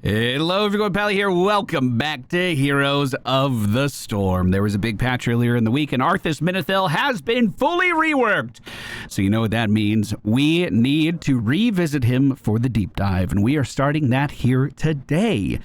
Hello everyone, Pally here. Welcome back to Heroes of the Storm. There was a big patch earlier in the week and Arthas Minithil has been fully reworked. So you know what that means. We need to revisit him for the deep dive, and we are starting that here today.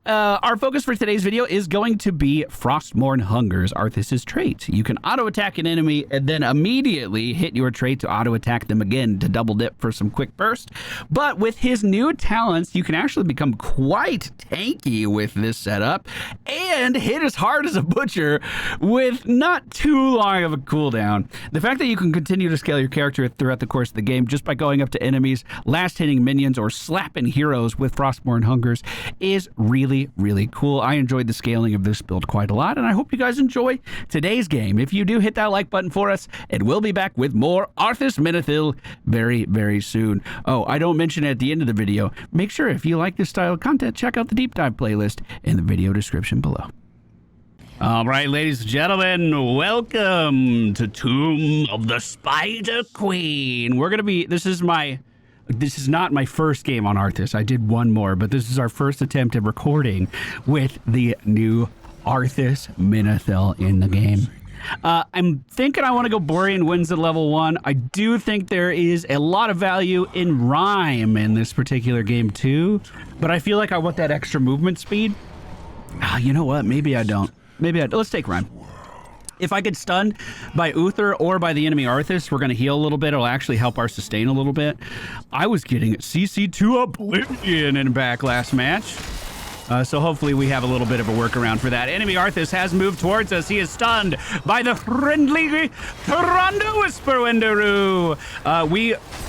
Our focus for today's video is going to be Frostmourne Hungers, Arthas' trait. You can auto-attack an enemy and then immediately hit your trait to auto-attack them again to double dip for some quick burst. But with his new talents, you can actually become quite tanky with this setup and hit as hard as a butcher with not too long of a cooldown. The fact that you can continue to scale your character throughout the course of the game just by going up to enemies, last hitting minions, or slapping heroes with Frostmourne Hungers is really cool. I enjoyed the scaling of this build quite a lot, and I hope you guys enjoy today's game. If you do, hit that like button for us, and we'll be back with more Arthas Minithil very soon. Oh, I don't mention it at the end of the video. Make sure if you like this style of content, check out the deep dive playlist in the video description below. All right, ladies and gentlemen, welcome to Tomb of the Spider Queen. This is not my first game on Arthas. I did one more, but this is our first attempt at recording with the new Arthas Minithil in the game. I'm thinking I want to go Borean Winds at level 1. I do think there is a lot of value in Rhyme in this particular game too, but I feel like I want that extra movement speed. You know what? Maybe I don't. Let's take Rhyme. If I get stunned by Uther or by the enemy Arthas, we're going to heal a little bit. It'll actually help our sustain a little bit. I was getting CC to Oblivion in back last match. So hopefully we have a little bit of a workaround for that. Enemy Arthas has moved towards us. He is stunned by the friendly Taronda Whisper Wendaroo.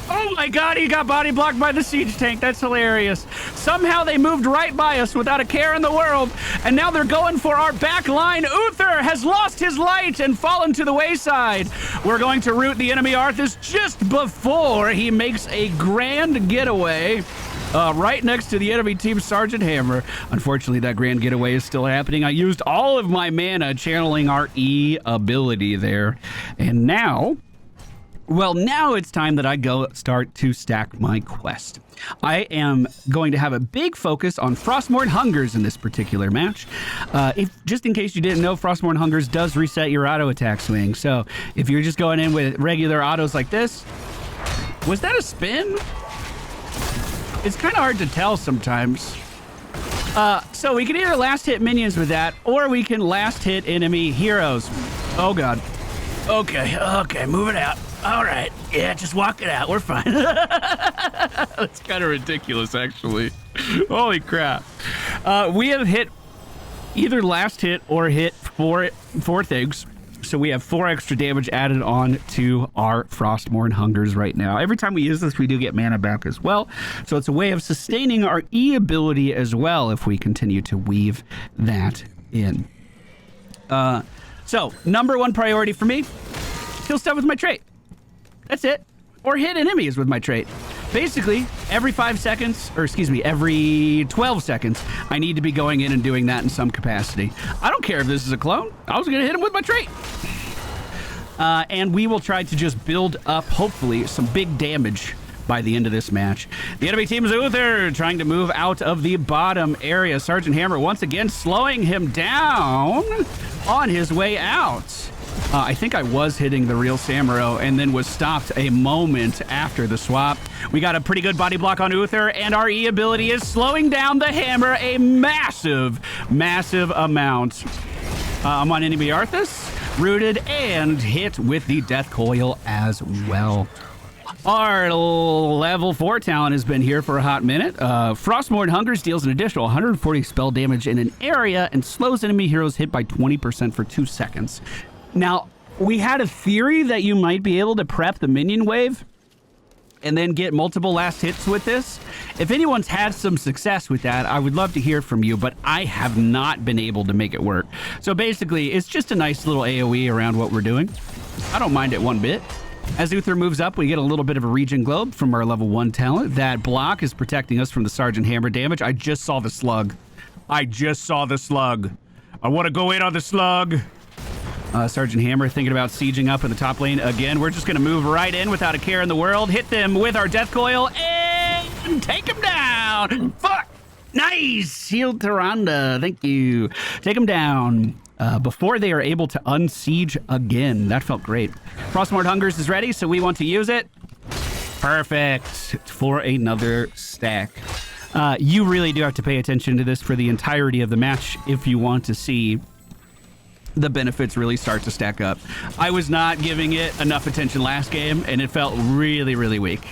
Oh my god, he got body blocked by the siege tank. That's hilarious. Somehow they moved right by us without a care in the world, and now they're going for our back line. Uther has lost his light and fallen to the wayside. We're going to root the enemy Arthas just before he makes a grand getaway. Right next to the enemy team Sergeant Hammer. Unfortunately, that grand getaway is still happening. I used all of my mana channeling our E ability there. And now it's time that I go start to stack my quest. I am going to have a big focus on Frostmourne Hungers in this particular match. Just in case you didn't know, Frostmourne Hungers does reset your auto attack swing. So if you're just going in with regular autos like this, was that a spin? It's kind of hard to tell sometimes. So we can either last hit minions with that, or we can last hit enemy heroes. Oh god. Okay, move it out. All right, yeah, just walk it out. We're fine. That's kind of ridiculous, actually. Holy crap. We have hit either last hit or hit four things. So we have 4 extra damage added on to our Frostmourne Hungers right now. Every time we use this, we do get mana back as well. So it's a way of sustaining our E ability as well if we continue to weave that in. So number 1 priority for me, kill stuff with my trait. That's it. Or hit enemies with my trait. Basically, every 5 seconds, or excuse me, every 12 seconds, I need to be going in and doing that in some capacity. I don't care if this is a clone. I was going to hit him with my trait. And we will try to just build up, hopefully, some big damage by the end of this match. The enemy team is Uther trying to move out of the bottom area. Sergeant Hammer once again slowing him down on his way out. I think I was hitting the real Samuro and then was stopped a moment after the swap. We got a pretty good body block on Uther, and our E ability is slowing down the Hammer a massive amount. I'm on enemy Arthas, rooted and hit with the Death Coil as well. Our level 4 talent has been here for a hot minute. Frostmourne Hungers deals an additional 140 spell damage in an area and slows enemy heroes hit by 20% for 2 seconds. Now, we had a theory that you might be able to prep the minion wave and then get multiple last hits with this. If anyone's had some success with that, I would love to hear from you, but I have not been able to make it work. So basically, it's just a nice little AoE around what we're doing. I don't mind it one bit. As Uther moves up, we get a little bit of a regen globe from our level 1 talent. That block is protecting us from the Sergeant Hammer damage. I just saw the slug. I want to go in on the slug. Sergeant Hammer thinking about sieging up in the top lane again. We're just going to move right in without a care in the world. Hit them with our Death Coil and take them down. Fuck! Nice! Healed Tyrande. Thank you. Take him down before they are able to unsiege again. That felt great. Frostmourne Hungers is ready, so we want to use it. Perfect. For another stack. You really do have to pay attention to this for the entirety of the match if you want to see the benefits really start to stack up. I was not giving it enough attention last game, and it felt really, really weak.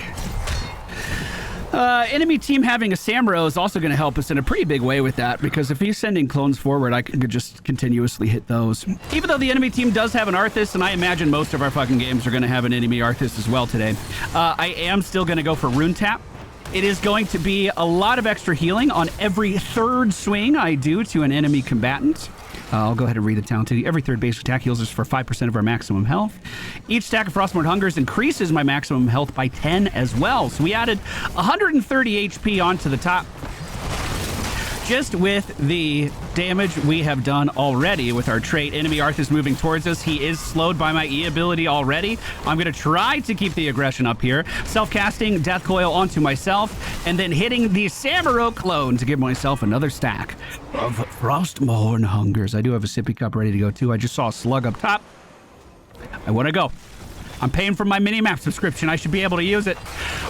Enemy team having a Samuro is also going to help us in a pretty big way with that, because if he's sending clones forward, I could just continuously hit those. Even though the enemy team does have an Arthas, and I imagine most of our fucking games are going to have an enemy Arthas as well today, I am still going to go for Rune Tap. It is going to be a lot of extra healing on every third swing I do to an enemy combatant. I'll go ahead and read it down to you. Every third base attack heals us for 5% of our maximum health. Each stack of Frostmourne Hungers increases my maximum health by 10 as well. So we added 130 HP onto the top, just with the damage we have done already with our trait. Enemy Arthas moving towards us. He is slowed by my E ability already. I'm going to try to keep the aggression up here. Self-casting Death Coil onto myself, and then hitting the Samuro clone to give myself another stack of Frostmourne Hungers. I do have a sippy cup ready to go too. I just saw a slug up top. I want to go. I'm paying for my mini-map subscription. I should be able to use it.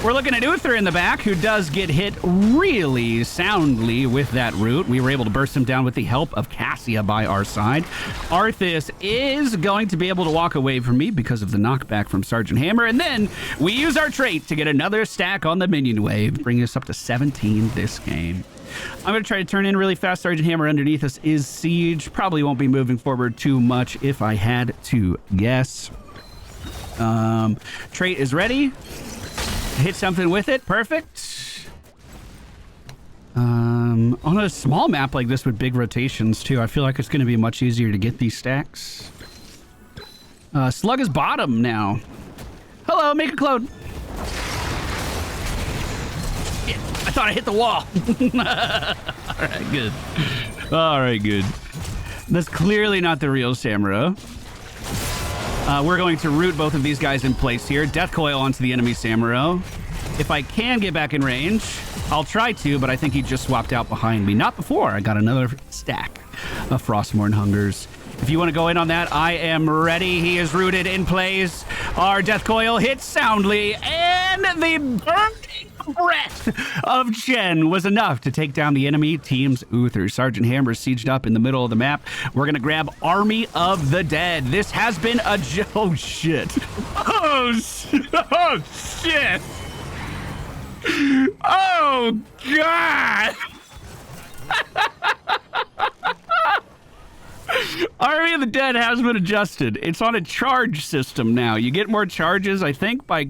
We're looking at Uther in the back, who does get hit really soundly with that root. We were able to burst him down with the help of Cassia by our side. Arthas is going to be able to walk away from me because of the knockback from Sergeant Hammer. And then we use our trait to get another stack on the minion wave, bringing us up to 17 this game. I'm going to try to turn in really fast. Sergeant Hammer underneath us is Siege. Probably won't be moving forward too much if I had to guess. Trait is ready. Hit something with it. Perfect. On a small map like this with big rotations too, I feel like it's going to be much easier to get these stacks. Slug is bottom now. Hello, make a clone. Yeah, I thought I hit the wall. All right, good. All right, good. That's clearly not the real Samuro. We're going to root both of these guys in place here. Death Coil onto the enemy Samuro. If I can get back in range, I'll try to, but I think he just swapped out behind me. Not before. I got another stack of Frostmourne Hungers. If you want to go in on that, I am ready. He is rooted in place. Our Death Coil hits soundly, and the burning breath of Chen was enough to take down the enemy team's Uther. Sergeant Hammer sieged up in the middle of the map. We're going to grab Army of the Dead. This has been a... Oh, shit. Oh, shit. Oh, God. Army of the Dead has been adjusted. It's on a charge system now. You get more charges, I think, by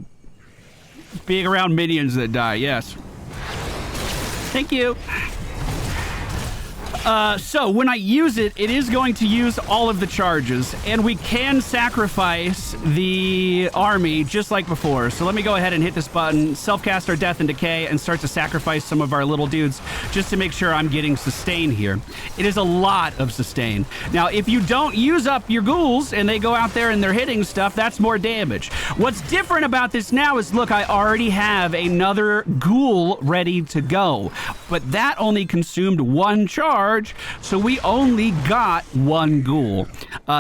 being around minions that die. Yes. Thank you. So when I use it, it is going to use all of the charges, and we can sacrifice the army just like before. So let me go ahead and hit this button, self-cast our Death and Decay, and start to sacrifice some of our little dudes just to make sure I'm getting sustain here. It is a lot of sustain. Now, if you don't use up your ghouls and they go out there and they're hitting stuff, that's more damage. What's different about this now is, look, I already have another ghoul ready to go, but that only consumed one charge, so we only got one ghoul.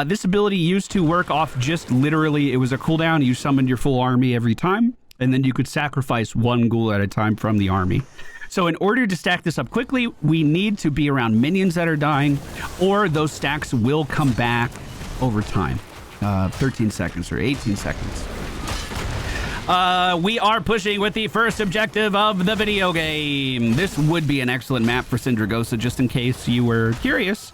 This ability used to work off just literally, it was a cooldown. You summoned your full army every time, and then you could sacrifice one ghoul at a time from the army. So in order to stack this up quickly, we need to be around minions that are dying, or those stacks will come back over time. 13 seconds or 18 seconds. We are pushing with the first objective of the video game. This would be an excellent map for Syndragosa, just in case you were curious.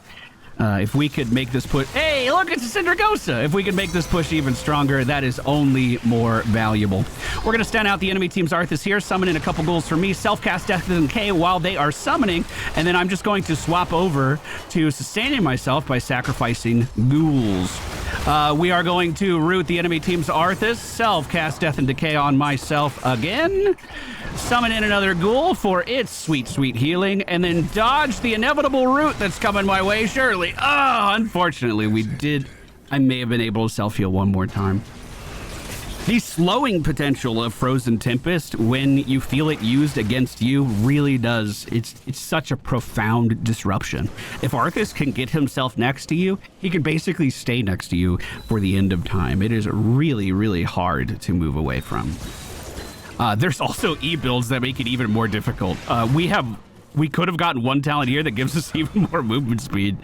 If we could make this push... Hey, look, it's a Syndragosa! If we could make this push even stronger, that is only more valuable. We're going to stand out the enemy team's Arthas here, summon in a couple ghouls for me, self-cast Death and Decay while they are summoning, and then I'm just going to swap over to sustaining myself by sacrificing ghouls. We are going to root the enemy team's Arthas, self-cast Death and Decay on myself again, summon in another ghoul for its sweet, sweet healing, and then dodge the inevitable root that's coming my way, surely. Oh, unfortunately, we did. I may have been able to self-heal one more time. The slowing potential of Frozen Tempest when you feel it used against you really does. It's such a profound disruption. If Arthas can get himself next to you, he can basically stay next to you for the end of time. It is really, really hard to move away from. There's also E-builds that make it even more difficult. We could have gotten one talent here that gives us even more movement speed,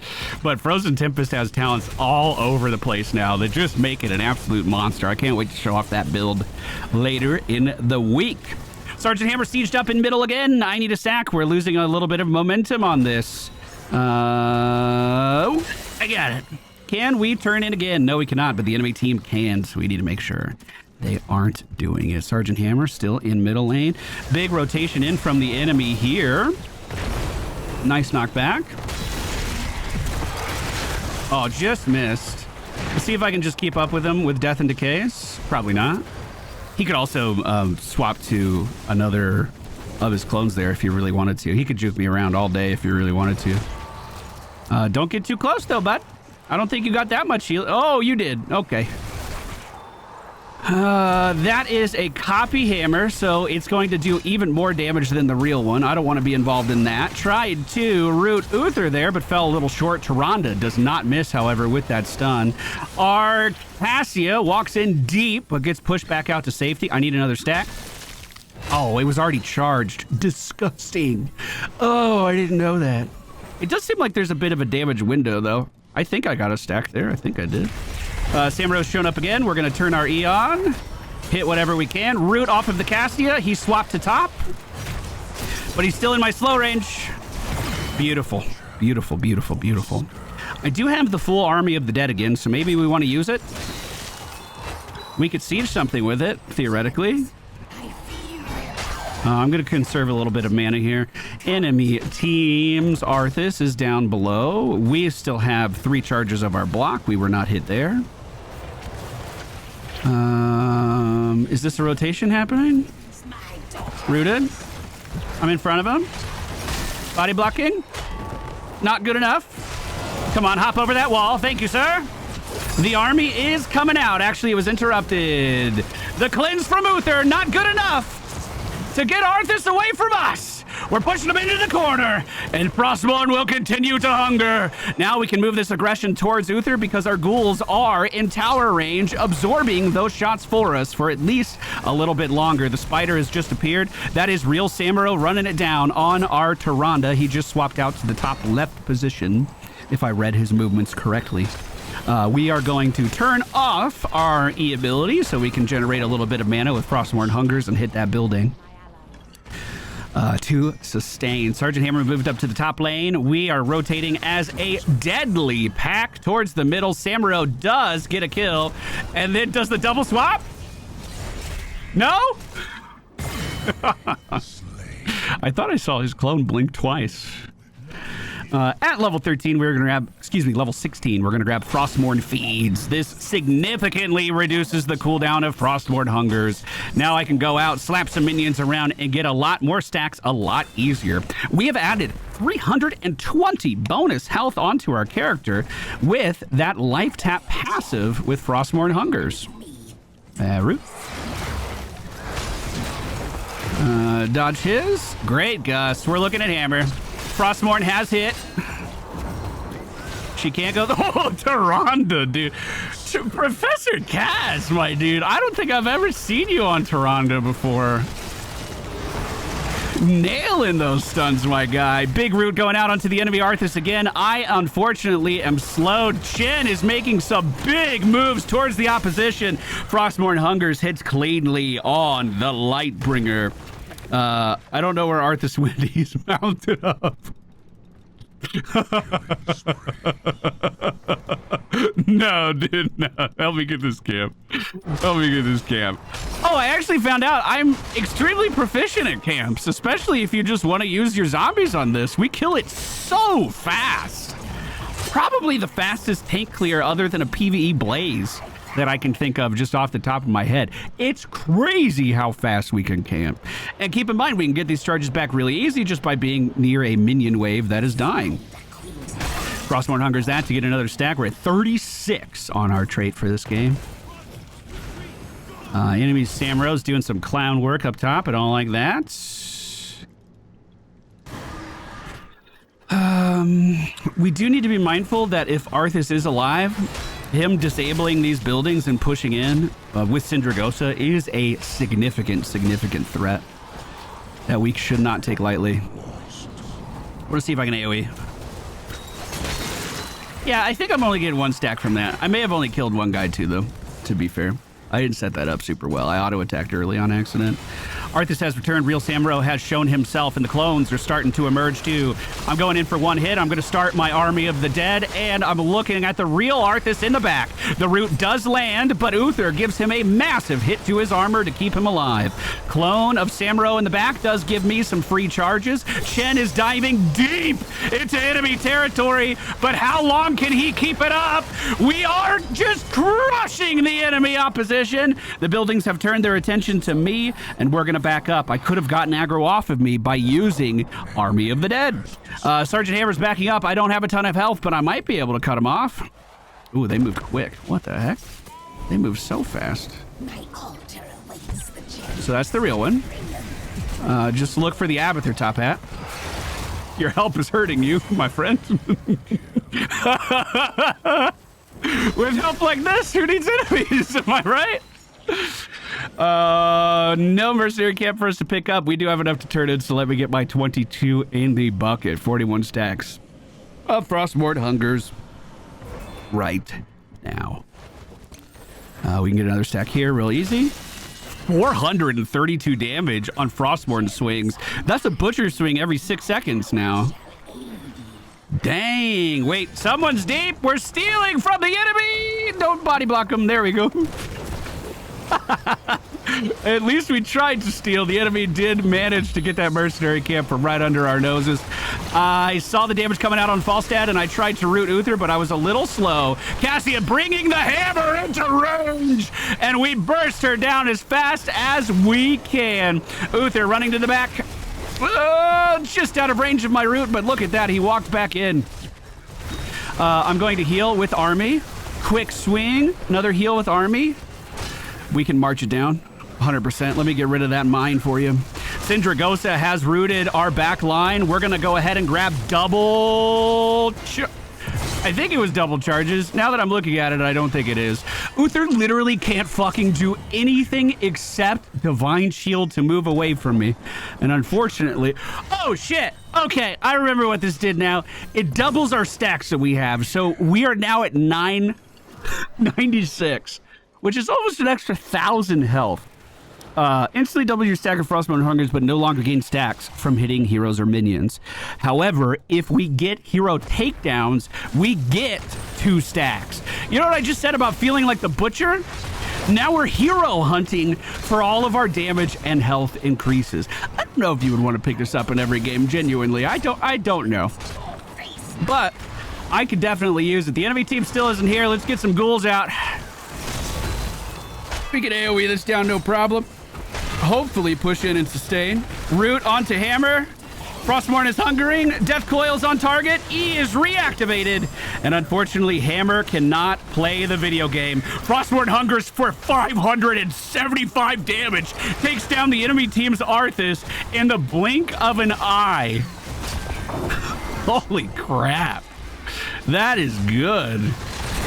but Frozen Tempest has talents all over the place now that just make it an absolute monster. I can't wait to show off that build later in the week. Sergeant Hammer sieged up in middle again. I need a sack. We're losing a little bit of momentum on this. I got it. Can we turn in again? No, we cannot, but the enemy team can, so we need to make sure they aren't doing it. Sergeant Hammer still in middle lane. Big rotation in from the enemy here. Nice knockback. Oh, just missed. Let's see if I can just keep up with him with Death and Decays. Probably not. He could also swap to another of his clones there if he really wanted to. He could juke me around all day if he really wanted to. Don't get too close though, bud. I don't think you got that much shield. Oh, you did. Okay. That is a copy hammer, so it's going to do even more damage than the real one. I don't want to be involved in that. Tried to root Uther there, but fell a little short. Tyrande does not miss, however, with that stun. Arcasia walks in deep, but gets pushed back out to safety. I need another stack. Oh, it was already charged. Disgusting. Oh, I didn't know that. It does seem like there's a bit of a damage window, though. I think I got a stack there. I think I did. Samro's shown up again. We're going to turn our E on. Hit whatever we can. Root off of the Castia. He swapped to top. But he's still in my slow range. Beautiful. Beautiful, beautiful, beautiful. I do have the full army of the dead again, so maybe we want to use it. We could siege something with it, theoretically. I'm going to conserve a little bit of mana here. Enemy teams. Arthas is down below. We still have 3 charges of our block. We were not hit there. Is this a rotation happening? Rooted. I'm in front of him. Body blocking. Not good enough. Come on, hop over that wall. Thank you, sir. The army is coming out. Actually, it was interrupted. The cleanse from Uther, not good enough to get Arthas away from us. We're pushing him into the corner, and Frostmourne will continue to hunger. Now we can move this aggression towards Uther because our ghouls are in tower range, absorbing those shots for us for at least a little bit longer. The spider has just appeared. That is real Samuro running it down on our Tyrande. He just swapped out to the top left position, if I read his movements correctly. We are going to turn off our E ability so we can generate a little bit of mana with Frostmourne hungers and hit that building. To sustain. Sergeant Hammer moved up to the top lane. We are rotating as a deadly pack towards the middle. Samuro does get a kill, and then does the double swap? No? I thought I saw his clone blink twice. At level 13, we're going to grab, level 16, we're going to grab Frostmourne Feeds. This significantly reduces the cooldown of Frostmourne Hungers. Now I can go out, slap some minions around, and get a lot more stacks a lot easier. We have added 320 bonus health onto our character with that life tap passive with Frostmourne Hungers. Root. Dodge his. Great, Gus. We're looking at Hammer. Frostmourne has hit. She can't go. Oh, Tyrande, dude. Professor Kaz, my dude. I don't think I've ever seen you on Tyrande before. Nailing those stuns, my guy. Big root going out onto the enemy Arthas again. I, unfortunately, am slowed. Chen is making some big moves towards the opposition. Frostmourne Hungers hits cleanly on the Lightbringer. I don't know where Arthas went. He's mounted up. No, dude, no. Help me get this camp. Help me get this camp. Oh, I actually found out I'm extremely proficient at camps, especially if you just want to use your zombies on this. We kill it so fast. Probably the fastest tank clear other than a PvE Blaze that I can think of just off the top of my head. It's crazy how fast we can camp. And keep in mind, we can get these charges back really easy just by being near a minion wave that is dying. Frostmourne hungers that to get another stack. We're at 36 on our trait for this game. Enemy Samro's doing some clown work up top. I don't like that. We do need to be mindful that if Arthas is alive, him disabling these buildings and pushing in with Sindragosa is a significant threat that we should not take lightly. We're gonna see if I can AoE. Yeah, I think I'm only getting 1 stack from that. I may have only killed 1 guy too, though, to be fair. I didn't set that up super well. I auto-attacked early on accident. Arthas has returned. Real Samro has shown himself, and the clones are starting to emerge too. I'm going in for 1 hit. I'm going to start my army of the dead, and I'm looking at the real Arthas in the back. The root does land, but Uther gives him a massive hit to his armor to keep him alive. Clone of Samro in the back does give me some free charges. Chen is diving deep into enemy territory, but how long can he keep it up? We are just crushing the enemy opposition. The buildings have turned their attention to me, and we're going to back up. I could have gotten aggro off of me by using Army of the Dead. Sergeant Hammer's backing up. I don't have a ton of health, but I might be able to cut him off. Ooh, they moved quick. What the heck? They moved so fast. So that's the real one. Just look for the Abathur top hat. Your help is hurting you, my friend. With help like this, who needs enemies? Am I right? No mercenary camp for us to pick up. We do have enough to turn in, so let me get my 22 in the bucket. 41 stacks of Frostmourne hungers right now. We can get another stack here real easy. 432 damage on Frostmourne swings. That's a butcher swing every 6 seconds now. Dang, wait, someone's deep. We're stealing from the enemy. Don't body block them. There we go. At least we tried to steal. The enemy did manage to get that mercenary camp from right under our noses. I saw the damage coming out on Falstad, and I tried to root Uther, but I was a little slow. Cassia bringing the hammer into range, and we burst her down as fast as we can. Uther running to the back. Just out of range of my root, but look at that. He walked back in. I'm going to heal with Army. Quick swing. Another heal with Army. We can march it down 100%. Let me get rid of that mine for you. Sindragosa has rooted our back line. We're going to go ahead and grab double... I think it was double charges. Now that I'm looking at it, I don't think it is. Uther literally can't fucking do anything except Divine Shield to move away from me. And unfortunately... Oh, shit! Okay, I remember what this did now. It doubles our stacks that we have. So we are now at 996, which is almost an extra 1,000 health. Instantly double your stack of Frostmourne hungers, but no longer gain stacks from hitting heroes or minions. However, if we get hero takedowns, we get 2 stacks. You know what I just said about feeling like the butcher? Now we're hero hunting for all of our damage and health increases. I don't know if you would want to pick this up in every game, genuinely. I don't know. But I could definitely use it. The enemy team still isn't here. Let's get some ghouls out. We can AoE this down, no problem. Hopefully push in and sustain. Root onto hammer. Frostmourne is hungering. Death coils on target. E is reactivated. And unfortunately, hammer cannot play the video game. Frostmourne hungers for 575 damage. Takes down the enemy team's Arthas in the blink of an eye. Holy crap. That is good.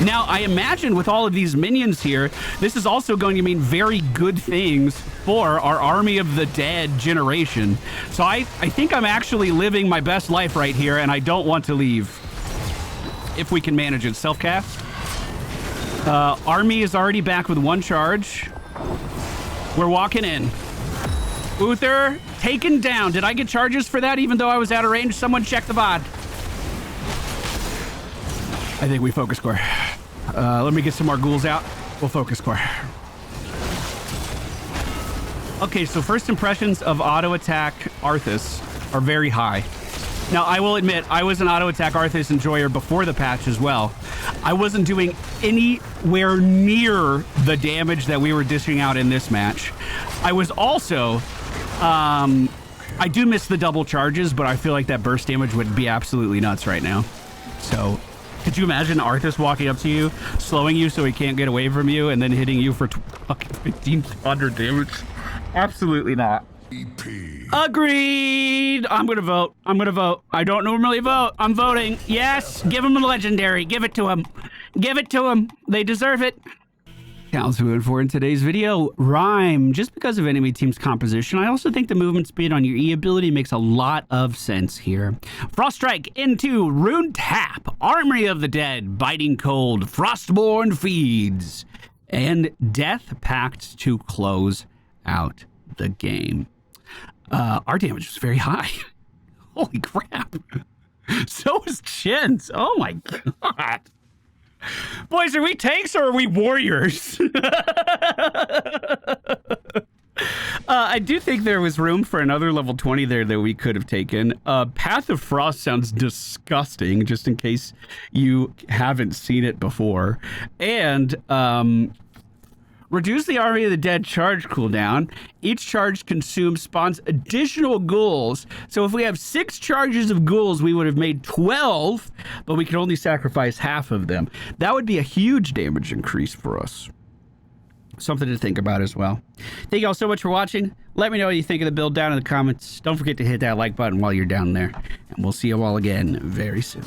Now, I imagine with all of these minions here, this is also going to mean very good things for our Army of the Dead generation. So I think I'm actually living my best life right here, and I don't want to leave. If we can manage it. Self-cast. Army is already back with 1 charge. We're walking in. Uther taken down. Did I get charges for that even though I was out of range? Someone check the VOD. I think we focus core. Let me get some more ghouls out. We'll focus core. Okay, so first impressions of auto attack Arthas are very high. Now, I will admit, I was an auto attack Arthas enjoyer before the patch as well. I wasn't doing anywhere near the damage that we were dishing out in this match. I was also... I do miss the double charges, but I feel like that burst damage would be absolutely nuts right now. So... Could you imagine Arthas walking up to you, slowing you so he can't get away from you, and then hitting you for fucking 1,500 damage? Absolutely not. Agreed. I'm gonna vote. I don't normally vote. I'm voting. Yes, give him a legendary. Give it to him. They deserve it. Counts moving forward in today's video. Rhyme. Just because of enemy team's composition, I also think the movement speed on your E ability makes a lot of sense here. Frost Strike into Rune Tap. Armory of the Dead. Biting Cold. Frostmourne feeds. And Death Pact to close out the game. Our damage was very high. Holy crap. So is Chin's. Oh my god. Boys, are we tanks or are we warriors? I do think there was room for another level 20 there that we could have taken. Path of Frost sounds disgusting, just in case you haven't seen it before. And reduce the Army of the Dead charge cooldown. Each charge consumes spawns additional ghouls. So if we have 6 charges of ghouls, we would have made 12, but we can only sacrifice half of them. That would be a huge damage increase for us. Something to think about as well. Thank you all so much for watching. Let me know what you think of the build down in the comments. Don't forget to hit that like button while you're down there. And we'll see you all again very soon.